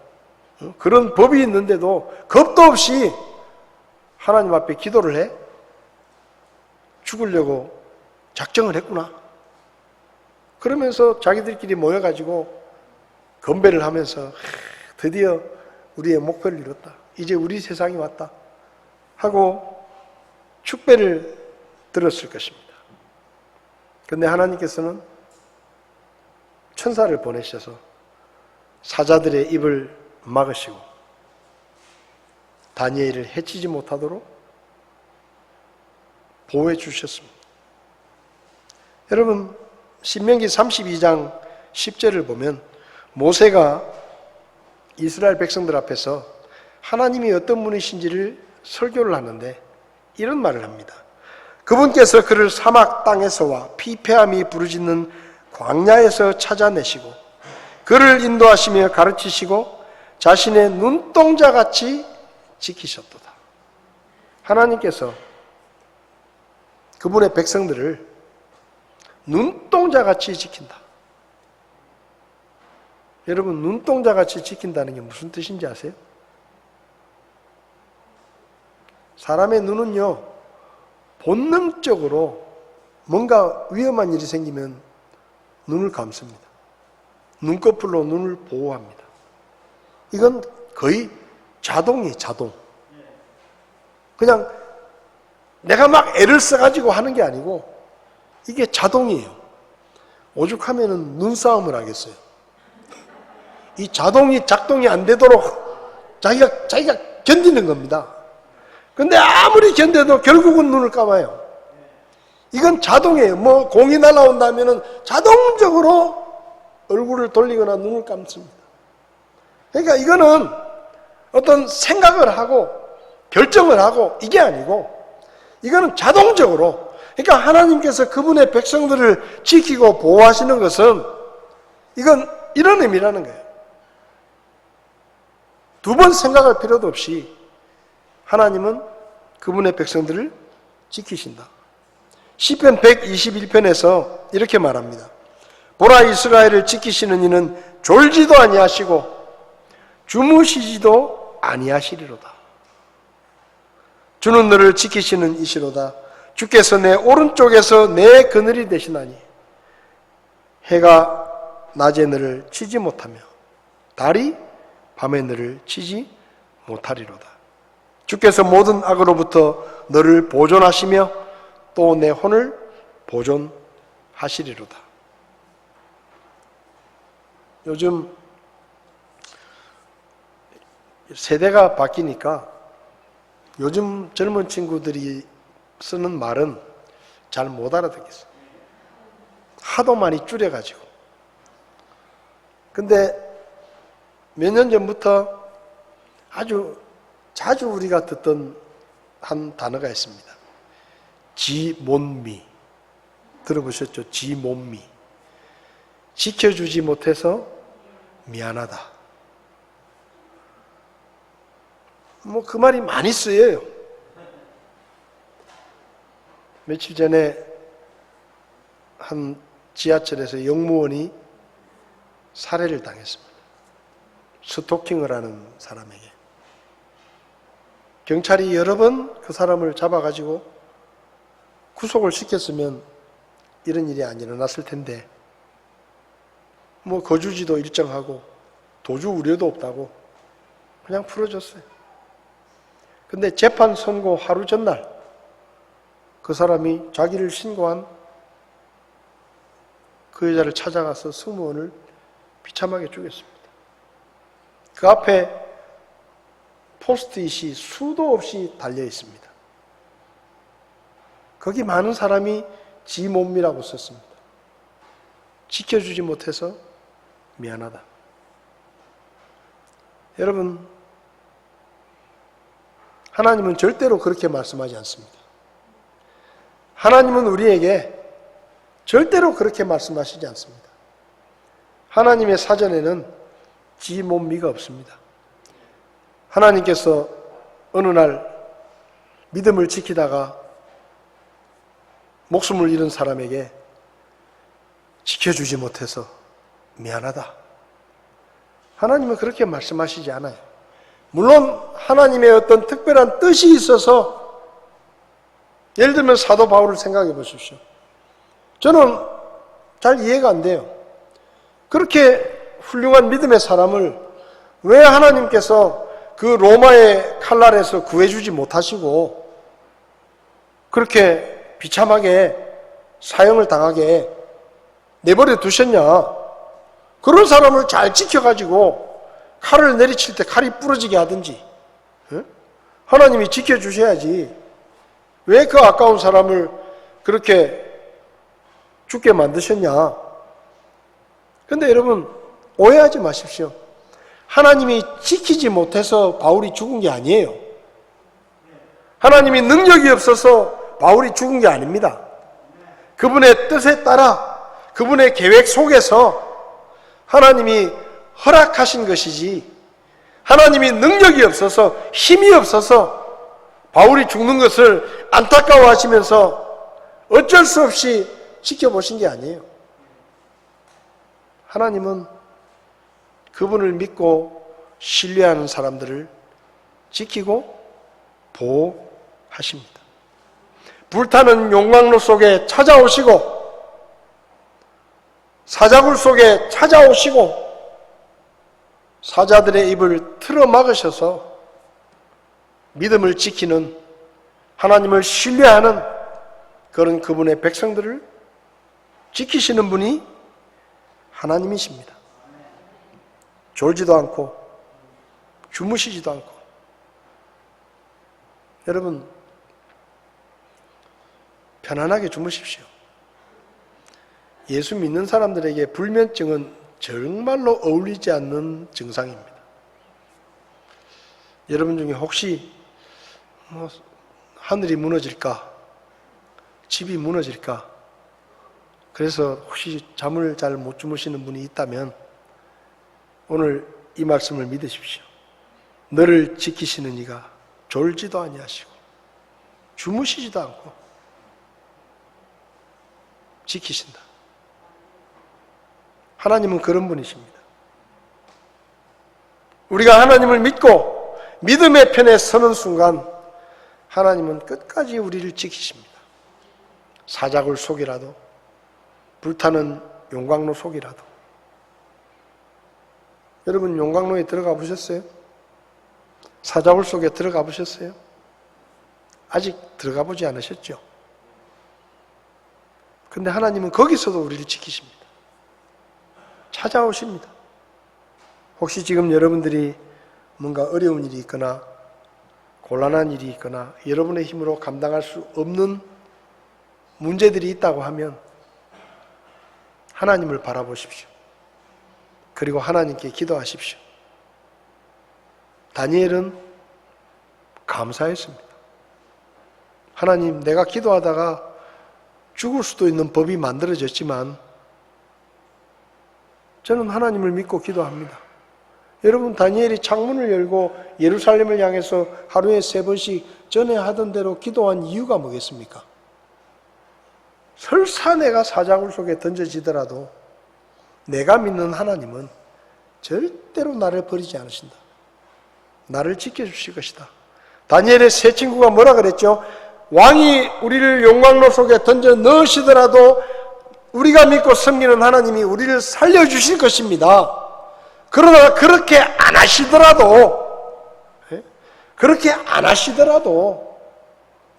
Speaker 1: 그런 법이 있는데도 겁도 없이 하나님 앞에 기도를 해 죽으려고 작정을 했구나. 그러면서 자기들끼리 모여가지고 건배를 하면서 드디어 우리의 목표를 이뤘다. 이제 우리 세상이 왔다 하고 축배를 들었을 것입니다. 그런데 하나님께서는 천사를 보내셔서 사자들의 입을 막으시고 다니엘을 해치지 못하도록 보호해 주셨습니다. 여러분, 신명기 32장 10절을 보면 모세가 이스라엘 백성들 앞에서 하나님이 어떤 분이신지를 설교를 하는데 이런 말을 합니다. 그분께서 그를 사막 땅에서와 피폐함이 부르짖는 광야에서 찾아내시고 그를 인도하시며 가르치시고 자신의 눈동자같이 지키셨도다. 하나님께서 그분의 백성들을 눈동자같이 지킨다. 여러분, 눈동자같이 지킨다는 게 무슨 뜻인지 아세요? 사람의 눈은요, 본능적으로 뭔가 위험한 일이 생기면 눈을 감습니다. 눈꺼풀로 눈을 보호합니다. 이건 거의 자동이에요, 자동. 그냥 내가 막 애를 써가지고 하는 게 아니고 이게 자동이에요. 오죽하면은 눈싸움을 하겠어요. 이 자동이 작동이 안 되도록 자기가 견디는 겁니다. 근데 아무리 견뎌도 결국은 눈을 감아요. 이건 자동이에요. 뭐 공이 날아온다면은 자동적으로 얼굴을 돌리거나 눈을 감습니다. 그러니까 이거는 어떤 생각을 하고 결정을 하고 이게 아니고 이거는 자동적으로, 그러니까 하나님께서 그분의 백성들을 지키고 보호하시는 것은 이건 이런 의미라는 거예요. 두 번 생각할 필요도 없이 하나님은 그분의 백성들을 지키신다. 시편 121편에서 이렇게 말합니다. 보라, 이스라엘을 지키시는 이는 졸지도 아니하시고 주무시지도 아니하시리로다. 주는 너를 지키시는 이시로다. 주께서 내 오른쪽에서 내 그늘이 되시나니 해가 낮에 너를 치지 못하며 달이 밤에 너를 치지 못하리로다. 주께서 모든 악으로부터 너를 보존하시며 또 내 혼을 보존하시리로다. 요즘 세대가 바뀌니까 요즘 젊은 친구들이 쓰는 말은 잘 못 알아듣겠어요. 하도 많이 줄여가지고. 근데 몇 년 전부터 아주 자주 우리가 듣던 한 단어가 있습니다. 지몬미. 들어보셨죠? 지몬미. 지켜주지 못해서 미안하다. 뭐 그 말이 많이 쓰여요. 며칠 전에 한 지하철에서 영무원이 살해를 당했습니다. 스토킹을 하는 사람에게. 경찰이 여러 번 그 사람을 잡아가지고 구속을 시켰으면 이런 일이 안 일어났을 텐데, 뭐 거주지도 일정하고 도주 우려도 없다고 그냥 풀어줬어요. 근데 재판 선고 하루 전날 그 사람이 자기를 신고한 그 여자를 찾아가서 승무원을 비참하게 죽였습니다. 그 앞에 포스트잇이 수도 없이 달려 있습니다. 거기 많은 사람이 지몸이라고 썼습니다. 지켜주지 못해서 미안하다. 여러분, 하나님은 절대로 그렇게 말씀하지 않습니다. 하나님은 우리에게 절대로 그렇게 말씀하시지 않습니다. 하나님의 사전에는 지몸미가 없습니다. 하나님께서 어느 날 믿음을 지키다가 목숨을 잃은 사람에게 지켜주지 못해서 미안하다. 하나님은 그렇게 말씀하시지 않아요. 물론 하나님의 어떤 특별한 뜻이 있어서, 예를 들면 사도 바울을 생각해 보십시오. 저는 잘 이해가 안 돼요. 그렇게 훌륭한 믿음의 사람을 왜 하나님께서 그 로마의 칼날에서 구해주지 못하시고 그렇게 비참하게 사형을 당하게 내버려 두셨냐? 그런 사람을 잘 지켜가지고 칼을 내리칠 때 칼이 부러지게 하든지, 하나님이 지켜주셔야지 왜 그 아까운 사람을 그렇게 죽게 만드셨냐? 근데 여러분, 오해하지 마십시오. 하나님이 지키지 못해서 바울이 죽은 게 아니에요. 하나님이 능력이 없어서 바울이 죽은 게 아닙니다. 그분의 뜻에 따라 그분의 계획 속에서 하나님이 허락하신 것이지, 하나님이 능력이 없어서 힘이 없어서 바울이 죽는 것을 안타까워하시면서 어쩔 수 없이 지켜보신 게 아니에요. 하나님은 그분을 믿고 신뢰하는 사람들을 지키고 보호하십니다. 불타는 용광로 속에 찾아오시고 사자굴 속에 찾아오시고 사자들의 입을 틀어 막으셔서 믿음을 지키는, 하나님을 신뢰하는 그런 그분의 백성들을 지키시는 분이 하나님이십니다. 졸지도 않고 주무시지도 않고. 여러분, 편안하게 주무십시오. 예수 믿는 사람들에게 불면증은 정말로 어울리지 않는 증상입니다. 여러분 중에 혹시 하늘이 무너질까, 집이 무너질까, 그래서 혹시 잠을 잘 못 주무시는 분이 있다면 오늘 이 말씀을 믿으십시오. 너를 지키시는 이가 졸지도 아니하시고 주무시지도 않고 지키신다. 하나님은 그런 분이십니다. 우리가 하나님을 믿고 믿음의 편에 서는 순간 하나님은 끝까지 우리를 지키십니다. 사자굴 속이라도, 불타는 용광로 속이라도. 여러분, 용광로에 들어가 보셨어요? 사자굴 속에 들어가 보셨어요? 아직 들어가 보지 않으셨죠? 근데 하나님은 거기서도 우리를 지키십니다. 찾아오십니다. 혹시 지금 여러분들이 뭔가 어려운 일이 있거나 곤란한 일이 있거나 여러분의 힘으로 감당할 수 없는 문제들이 있다고 하면 하나님을 바라보십시오. 그리고 하나님께 기도하십시오. 다니엘은 감사했습니다. 하나님, 내가 기도하다가 죽을 수도 있는 법이 만들어졌지만 저는 하나님을 믿고 기도합니다. 여러분, 다니엘이 창문을 열고 예루살렘을 향해서 하루에 3번씩 전에 하던 대로 기도한 이유가 뭐겠습니까? 설사 내가 사자굴 속에 던져지더라도 내가 믿는 하나님은 절대로 나를 버리지 않으신다. 나를 지켜주실 것이다. 다니엘의 세 친구가 뭐라 그랬죠? 왕이 우리를 용광로 속에 던져 넣으시더라도 우리가 믿고 섬기는 하나님이 우리를 살려주실 것입니다. 그러나 그렇게 안 하시더라도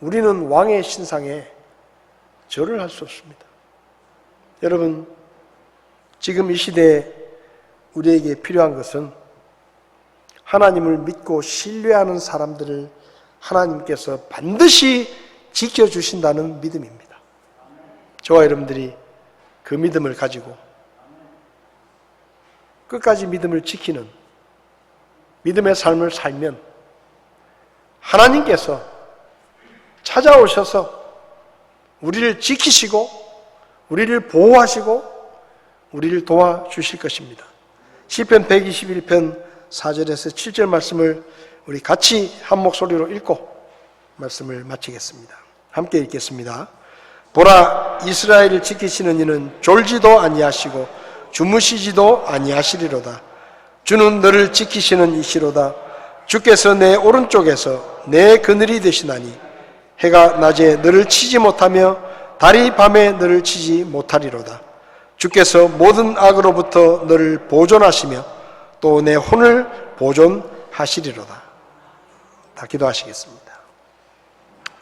Speaker 1: 우리는 왕의 신상에 절을 할 수 없습니다. 여러분, 지금 이 시대에 우리에게 필요한 것은 하나님을 믿고 신뢰하는 사람들을 하나님께서 반드시 지켜주신다는 믿음입니다. 저와 여러분들이 그 믿음을 가지고 끝까지 믿음을 지키는 믿음의 삶을 살면 하나님께서 찾아오셔서 우리를 지키시고 우리를 보호하시고 우리를 도와주실 것입니다. 시편 121편 4절에서 7절 말씀을 우리 같이 한 목소리로 읽고 말씀을 마치겠습니다. 함께 읽겠습니다. 보라, 이스라엘을 지키시는 이는 졸지도 아니하시고 주무시지도 아니하시리로다. 주는 너를 지키시는 이시로다. 주께서 내 오른쪽에서 내 그늘이 되시나니 해가 낮에 너를 치지 못하며 달이 밤에 너를 치지 못하리로다. 주께서 모든 악으로부터 너를 보존하시며 또 내 혼을 보존하시리로다. 다 기도하시겠습니다.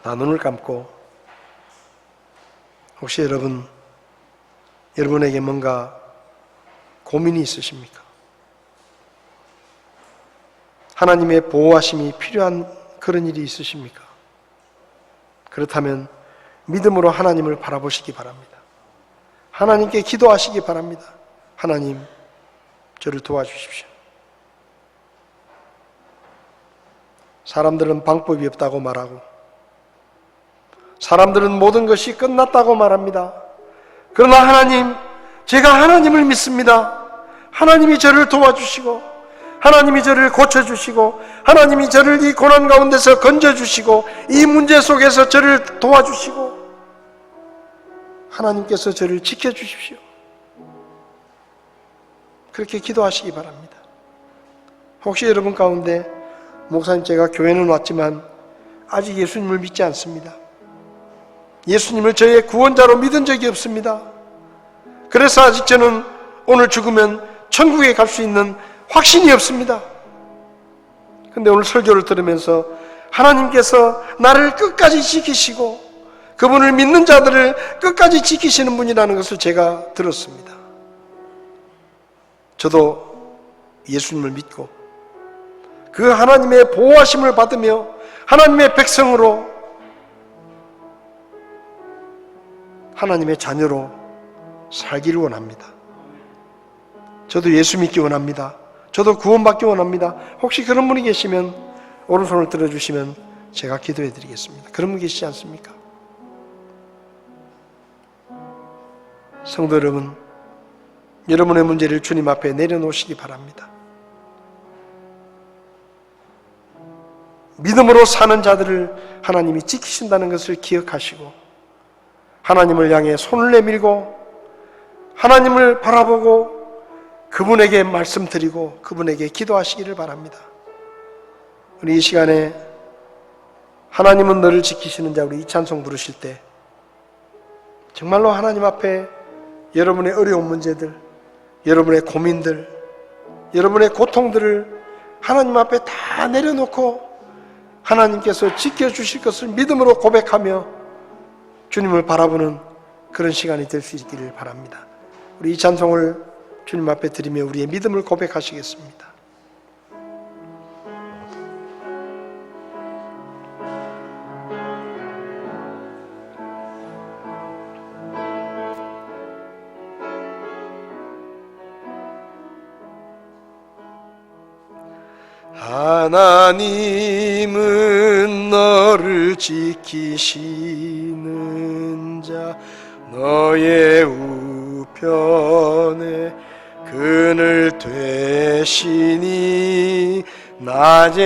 Speaker 1: 다 눈을 감고 혹시 여러분에게 뭔가 고민이 있으십니까? 하나님의 보호하심이 필요한 그런 일이 있으십니까? 그렇다면 믿음으로 하나님을 바라보시기 바랍니다. 하나님께 기도하시기 바랍니다. 하나님, 저를 도와주십시오. 사람들은 방법이 없다고 말하고 사람들은 모든 것이 끝났다고 말합니다. 그러나 하나님, 제가 하나님을 믿습니다. 하나님이 저를 도와주시고 하나님이 저를 고쳐주시고 하나님이 저를 이 고난 가운데서 건져주시고 이 문제 속에서 저를 도와주시고 하나님께서 저를 지켜주십시오. 그렇게 기도하시기 바랍니다. 혹시 여러분 가운데 목사님, 제가 교회는 왔지만 아직 예수님을 믿지 않습니다. 예수님을 저의 구원자로 믿은 적이 없습니다. 그래서 아직 저는 오늘 죽으면 천국에 갈 수 있는 확신이 없습니다. 근데 오늘 설교를 들으면서 하나님께서 나를 끝까지 지키시고 그분을 믿는 자들을 끝까지 지키시는 분이라는 것을 제가 들었습니다. 저도 예수님을 믿고 그 하나님의 보호하심을 받으며 하나님의 백성으로 하나님의 자녀로 살기를 원합니다. 저도 예수 믿기 원합니다. 저도 구원받기 원합니다. 혹시 그런 분이 계시면 오른손을 들어주시면 제가 기도해 드리겠습니다. 그런 분 계시지 않습니까? 성도 여러분, 여러분의 문제를 주님 앞에 내려놓으시기 바랍니다. 믿음으로 사는 자들을 하나님이 지키신다는 것을 기억하시고 하나님을 향해 손을 내밀고 하나님을 바라보고 그분에게 말씀드리고 그분에게 기도하시기를 바랍니다. 우리 이 시간에 하나님은 너를 지키시는 자, 우리 이 찬송 부르실 때 정말로 하나님 앞에 여러분의 어려운 문제들, 여러분의 고민들, 여러분의 고통들을 하나님 앞에 다 내려놓고 하나님께서 지켜주실 것을 믿음으로 고백하며 주님을 바라보는 그런 시간이 될 수 있기를 바랍니다. 우리 이 찬송을 주님 앞에 드리며 우리의 믿음을 고백하시겠습니다. 하나님은 너를 지키시는 자, 너의 우편에 그늘 되시니 낮에와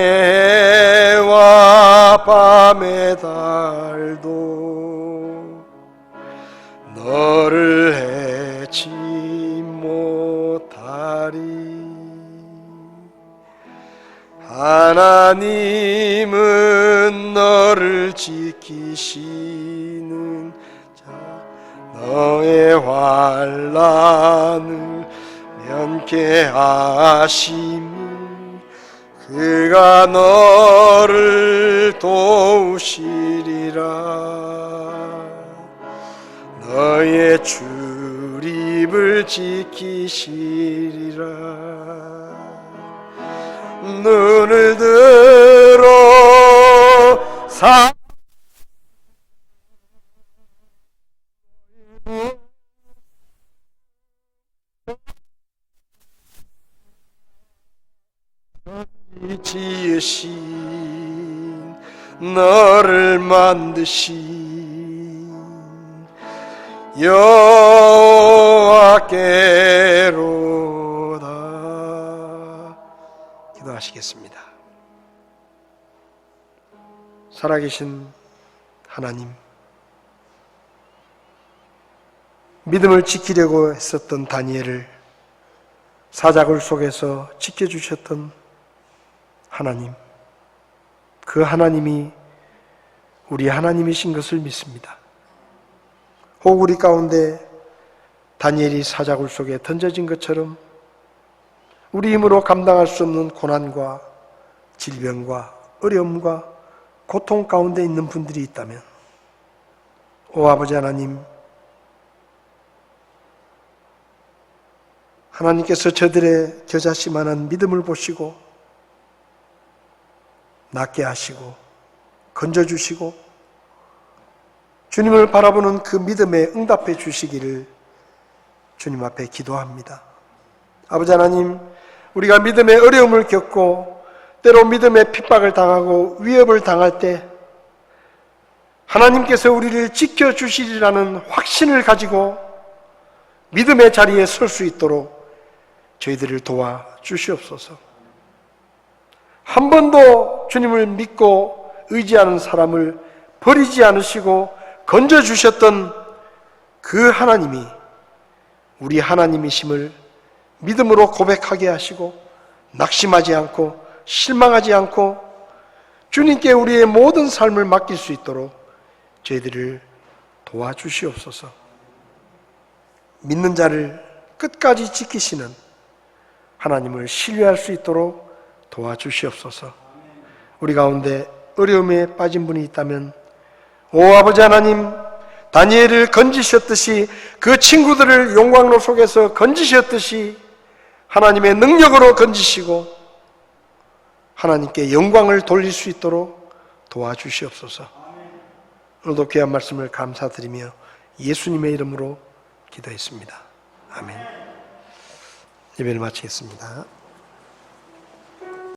Speaker 1: 밤의 달도 너를 해치 못하리. 하나님은 너를 지키시는 자, 너의 환난을 면케하시니 그가 너를 도우시리라. 너의 출입을 지키시리라. 눈을 들어 지으신 너를 만드신 여호와께로다. 기도하시겠습니다. 살아계신 하나님, 믿음을 지키려고 했었던 다니엘을 사자굴 속에서 지켜주셨던 하나님, 그 하나님이 우리 하나님이신 것을 믿습니다. 혹 우리 가운데 다니엘이 사자굴 속에 던져진 것처럼 우리 힘으로 감당할 수 없는 고난과 질병과 어려움과 고통 가운데 있는 분들이 있다면, 오 아버지 하나님, 하나님께서 저들의 겨자씨만한 믿음을 보시고 낫게 하시고 건져주시고 주님을 바라보는 그 믿음에 응답해 주시기를 주님 앞에 기도합니다. 아버지 하나님, 우리가 믿음의 어려움을 겪고 때로 믿음의 핍박을 당하고 위협을 당할 때 하나님께서 우리를 지켜주시리라는 확신을 가지고 믿음의 자리에 설 수 있도록 저희들을 도와주시옵소서. 한 번도 주님을 믿고 의지하는 사람을 버리지 않으시고 건져주셨던 그 하나님이 우리 하나님이심을 믿음으로 고백하게 하시고 낙심하지 않고 실망하지 않고 주님께 우리의 모든 삶을 맡길 수 있도록 저희들을 도와주시옵소서. 믿는 자를 끝까지 지키시는 하나님을 신뢰할 수 있도록 도와주시옵소서. 우리 가운데 어려움에 빠진 분이 있다면 오 아버지 하나님, 다니엘을 건지셨듯이 그 친구들을 용광로 속에서 건지셨듯이 하나님의 능력으로 건지시고 하나님께 영광을 돌릴 수 있도록 도와주시옵소서. 오늘도 귀한 말씀을 감사드리며 예수님의 이름으로 기도했습니다. 아멘. 예배를 마치겠습니다.